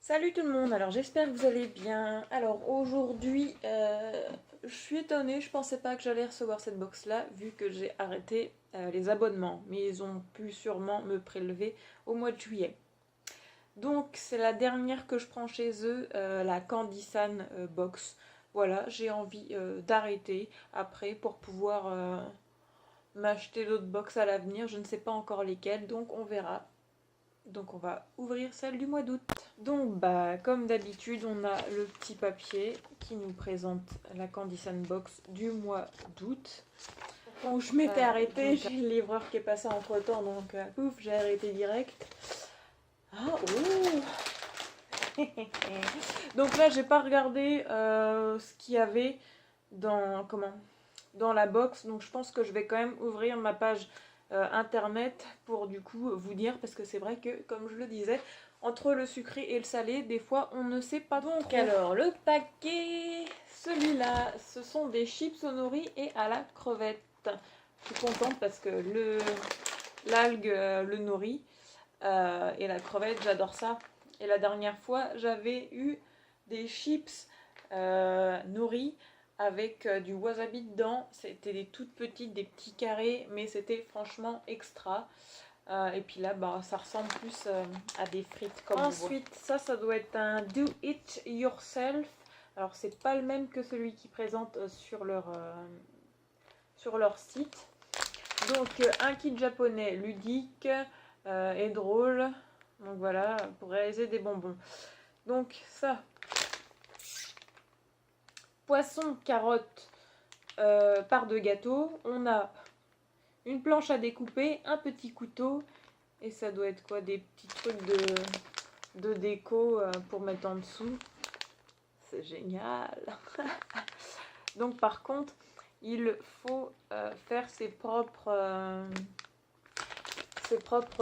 Salut tout le monde, alors j'espère que vous allez bien. Alors aujourd'hui, je suis étonnée, je pensais pas que j'allais recevoir cette box là, vu que j'ai arrêté les abonnements, mais ils ont pu sûrement me prélever au mois de juillet. Donc c'est la dernière que je prends chez eux, la Candysan box. Voilà, j'ai envie d'arrêter après pour pouvoir m'acheter d'autres box à l'avenir, je ne sais pas encore lesquelles, donc on verra. Donc on va ouvrir celle du mois d'août. Donc bah comme d'habitude on a le petit papier qui nous présente la Candy Sandbox du mois d'août. Quand je m'étais arrêtée, j'ai le livreur qui est passé entre temps donc pouf j'ai arrêté direct. Ah oh donc là j'ai pas regardé ce qu'il y avait dans dans la box, donc je pense que je vais quand même ouvrir ma page internet pour du coup vous dire, parce que c'est vrai que comme je le disais, entre le sucré et le salé, des fois on ne sait pas donc trop. Alors le paquet, celui-là, ce sont des chips au nori et à la crevette. Je suis contente parce que l'algue, le nori et la crevette, j'adore ça. Et la dernière fois, j'avais eu des chips nori avec du wasabi dedans. C'était des toutes petites, des petits carrés, mais c'était franchement extra. Et puis là, bah, ça ressemble plus à des frites comme ensuite, ça doit être un do it yourself. Alors, c'est pas le même que celui qui présente sur leur site. Donc, un kit japonais ludique et drôle. Donc voilà, pour réaliser des bonbons. Donc ça, poisson, carotte, part de gâteau. On a une planche à découper, un petit couteau. Et ça doit être quoi? Des petits trucs de déco pour mettre en dessous. C'est génial. Donc par contre, il faut faire ses propres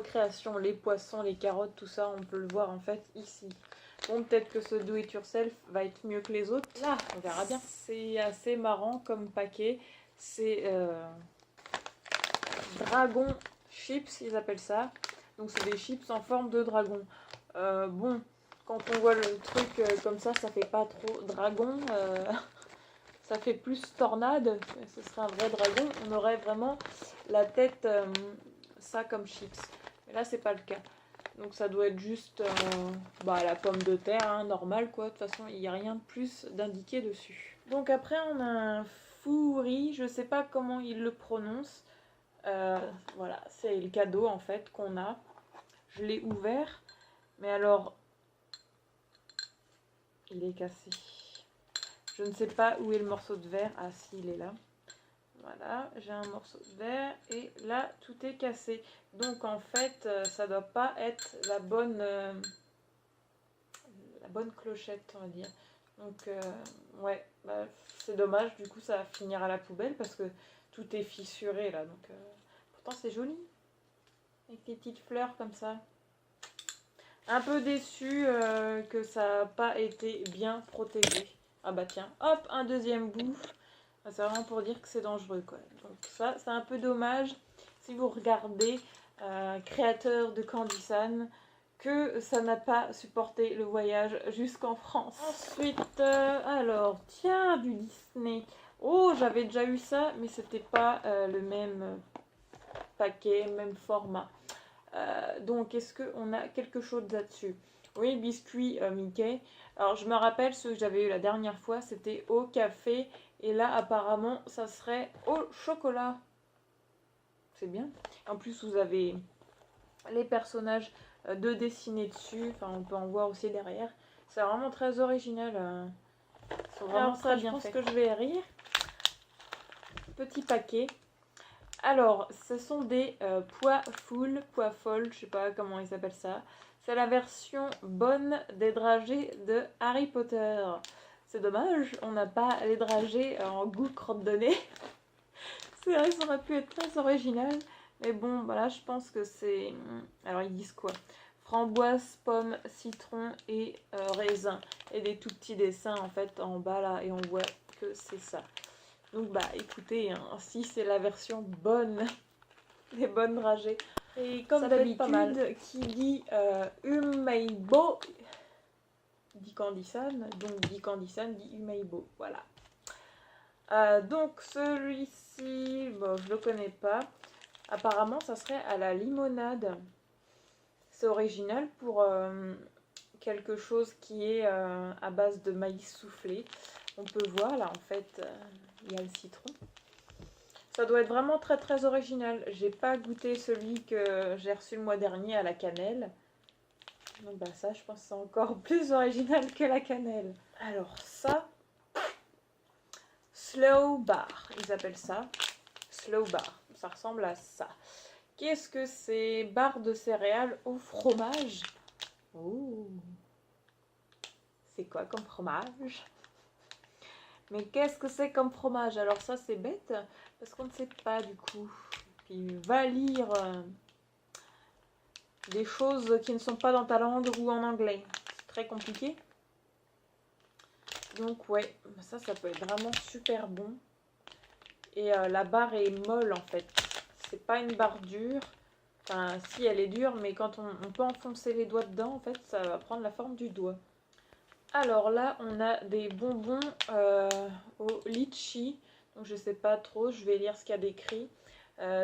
créations. Les poissons, les carottes, tout ça, on peut le voir en fait ici. Bon, peut-être que ce do it yourself va être mieux que les autres. Là, on verra bien. C'est assez marrant comme paquet. C'est dragon chips, ils appellent ça. Donc c'est des chips en forme de dragon. Bon, quand on voit le truc comme ça fait pas trop dragon. Ça fait plus tornade. Ce serait un vrai dragon. On aurait vraiment la tête, ça comme chips. Mais là, c'est pas le cas. Donc ça doit être juste la pomme de terre, hein, normal quoi. De toute façon, il n'y a rien de plus d'indiqué dessus. Donc après, on a un fourri. Je sais pas comment il le prononce. Voilà, c'est le cadeau en fait qu'on a. Je l'ai ouvert. Mais alors, il est cassé. Je ne sais pas où est le morceau de verre. Ah si, il est là. Voilà, j'ai un morceau de verre et là tout est cassé. Donc en fait, ça doit pas être la bonne clochette, on va dire. Donc ouais, bah, c'est dommage. Du coup, ça va finir à la poubelle parce que tout est fissuré là. Donc pourtant c'est joli avec des petites fleurs comme ça. Un peu déçu que ça n'a pas été bien protégé. Ah bah tiens, hop, un deuxième bout. C'est vraiment pour dire que c'est dangereux quoi. Donc ça, c'est un peu dommage si vous regardez créateur de Candysan que ça n'a pas supporté le voyage jusqu'en France. Ensuite, alors, tiens, du Disney. Oh, j'avais déjà eu ça, mais c'était pas le même paquet, même format. Donc, est-ce qu'on a quelque chose là-dessus? Oui, biscuit Mickey. Alors, je me rappelle ce que j'avais eu la dernière fois, c'était au café. Et là, apparemment, ça serait au chocolat. C'est bien. En plus, vous avez les personnages de dessinés dessus. Enfin, on peut en voir aussi derrière. C'est vraiment très original. C'est vraiment très bien fait. Je pense que je vais rire. Petit paquet. Alors, ce sont des pois folles, je sais pas comment ils appellent ça. C'est la version bonne des dragées de Harry Potter. C'est dommage, on n'a pas les dragées en goût crotte de nez. C'est vrai que ça aurait pu être très original. Mais bon, voilà, je pense que c'est... Alors, ils disent quoi? Framboise, pomme, citron et raisin. Et des tout petits dessins, en fait, en bas, là. Et on voit que c'est ça. Donc, bah, écoutez, hein, si c'est la version bonne, les bonnes dragées. Et comme d'habitude, qui dit Umeibo dit Candy-san, donc dit Candy-san, dit Umeibo, voilà. Donc celui-ci, bon, je le connais pas. Apparemment, ça serait à la limonade. C'est original pour quelque chose qui est à base de maïs soufflé. On peut voir là, en fait, il y a le citron. Ça doit être vraiment très très original. J'ai pas goûté celui que j'ai reçu le mois dernier à la cannelle. Donc bah ça, je pense que c'est encore plus original que la cannelle. Alors ça, slow bar, ils appellent ça. Slow bar, ça ressemble à ça. Qu'est-ce que c'est? Barre de céréales au fromage. Oh, c'est quoi comme fromage? Mais qu'est-ce que c'est comme fromage? Alors ça c'est bête, parce qu'on ne sait pas du coup. Puis va lire des choses qui ne sont pas dans ta langue ou en anglais. C'est très compliqué. Donc ouais, ça peut être vraiment super bon. Et la barre est molle en fait. C'est pas une barre dure. Enfin si elle est dure, mais quand on peut enfoncer les doigts dedans, en fait ça va prendre la forme du doigt. Alors là, on a des bonbons au litchi. Donc je sais pas trop, je vais lire ce qu'il y a décrit.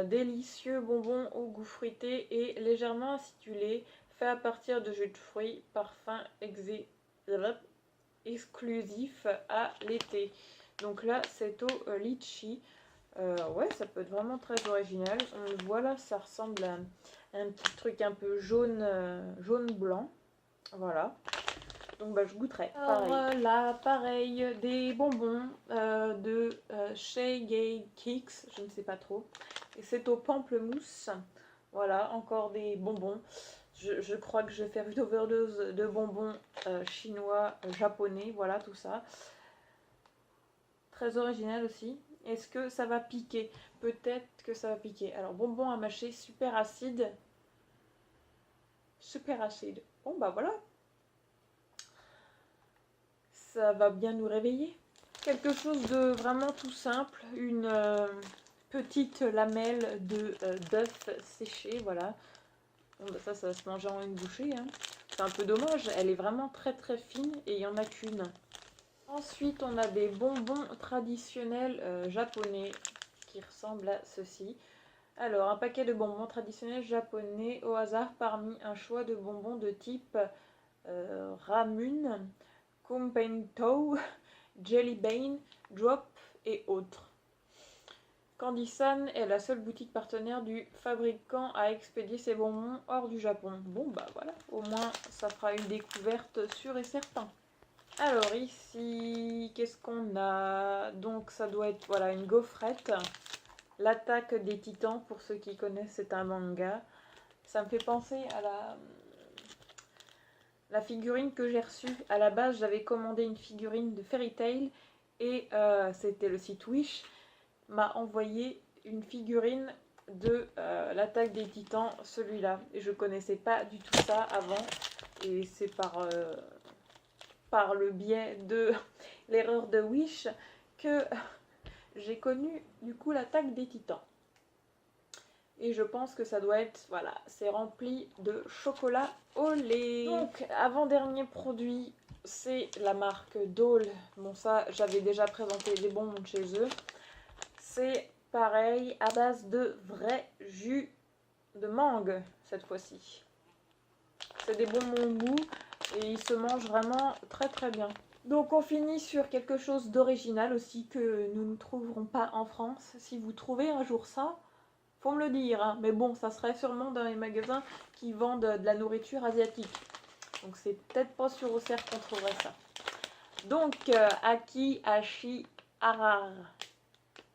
Délicieux bonbons au goût fruité et légèrement acidulé, fait à partir de jus de fruits, parfum exclusif à l'été. Donc là, c'est au litchi. Ouais, ça peut être vraiment très original. On le voit là, ça ressemble à un petit truc un peu jaune, jaune-blanc. Voilà. Donc bah, je goûterai. Pareil. Là, pareil, des bonbons de Shay Gay Kicks, je ne sais pas trop. Et c'est au pamplemousse. Voilà, encore des bonbons. Je crois que je vais faire une overdose de bonbons chinois, japonais, voilà tout ça. Très original aussi. Est-ce que ça va piquer? Peut-être que ça va piquer. Alors, bonbons à mâcher, super acide. Super acide. Bon, bah voilà. Ça va bien nous réveiller. Quelque chose de vraiment tout simple. Une petite lamelle de d'œuf séché, voilà. Bon, bah ça va se manger en une bouchée. Hein. C'est un peu dommage. Elle est vraiment très très fine et il n'y en a qu'une. Ensuite, on a des bonbons traditionnels japonais qui ressemblent à ceci. Alors, un paquet de bonbons traditionnels japonais au hasard parmi un choix de bonbons de type ramen, kumpento, jelly bean, drop et autres. Candy-san est la seule boutique partenaire du fabricant à expédier ses bonbons hors du Japon. Bon bah voilà, au moins ça fera une découverte sûre et certain. Alors ici, qu'est-ce qu'on a? Donc ça doit être voilà une gaufrette. L'attaque des titans, pour ceux qui connaissent, c'est un manga. Ça me fait penser à la figurine que j'ai reçue. À la base, j'avais commandé une figurine de Fairy Tail et c'était le site Wish m'a envoyé une figurine de l'attaque des titans, celui-là. Et je connaissais pas du tout ça avant. Et c'est par le biais de l'erreur de Wish que j'ai connu du coup l'attaque des titans. Et je pense que ça doit être, voilà, c'est rempli de chocolat au lait. Donc, avant-dernier produit, c'est la marque Dole. Bon, ça, j'avais déjà présenté des bonbons de chez eux. C'est pareil, à base de vrai jus de mangue, cette fois-ci. C'est des bonbons mous et ils se mangent vraiment très très bien. Donc on finit sur quelque chose d'original aussi que nous ne trouverons pas en France. Si vous trouvez un jour ça, faut me le dire. Hein. Mais bon, ça serait sûrement dans les magasins qui vendent de la nourriture asiatique. Donc c'est peut-être pas sur Auxerre qu'on trouverait ça. Donc Aki Ashi Arar.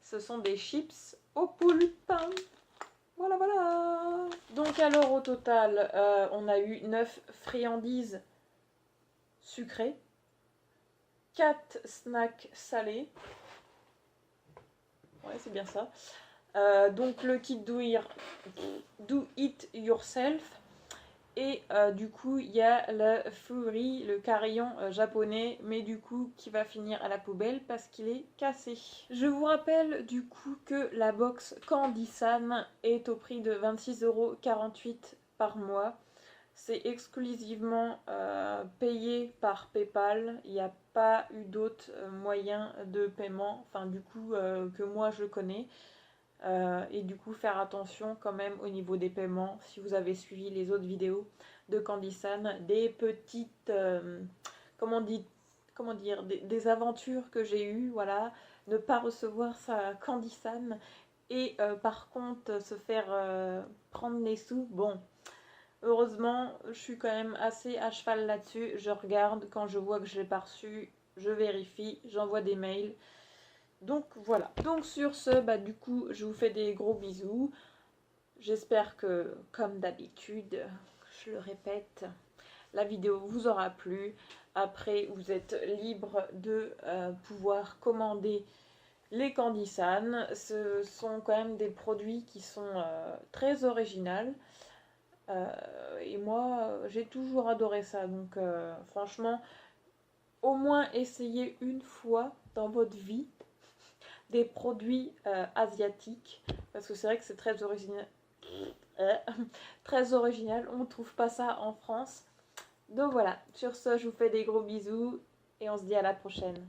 Ce sont des chips au poulpe. Voilà, voilà. Donc alors au total, on a eu 9 friandises sucrées, 4 snacks salés. Ouais, c'est bien ça. Donc le kit do it yourself. Et du coup, il y a le Fury, le carillon japonais, mais du coup, qui va finir à la poubelle parce qu'il est cassé. Je vous rappelle du coup que la box Candy-san est au prix de 26,48 € par mois. C'est exclusivement payé payé par PayPal. Il n'y a pas eu d'autres moyens de paiement, enfin du coup que moi je connais. Et du coup faire attention quand même au niveau des paiements si vous avez suivi les autres vidéos de Candy San, des petites comment, comment dire des aventures que j'ai eues, voilà, ne pas recevoir sa Candy San et par contre se faire prendre les sous. Bon, heureusement je suis quand même assez à cheval là-dessus, je regarde quand je vois que je l'ai pas reçu, je vérifie, j'envoie des mails. Donc voilà. Donc sur ce, bah du coup, je vous fais des gros bisous. J'espère que, comme d'habitude, je le répète, la vidéo vous aura plu. Après, vous êtes libre de pouvoir commander les Candy San. Ce sont quand même des produits qui sont très originaux. Et moi, j'ai toujours adoré ça. Donc franchement, au moins essayez une fois dans votre vie des produits asiatiques, parce que c'est vrai que c'est très original. Très original, on ne trouve pas ça en France. Donc voilà, sur ce, je vous fais des gros bisous et on se dit à la prochaine.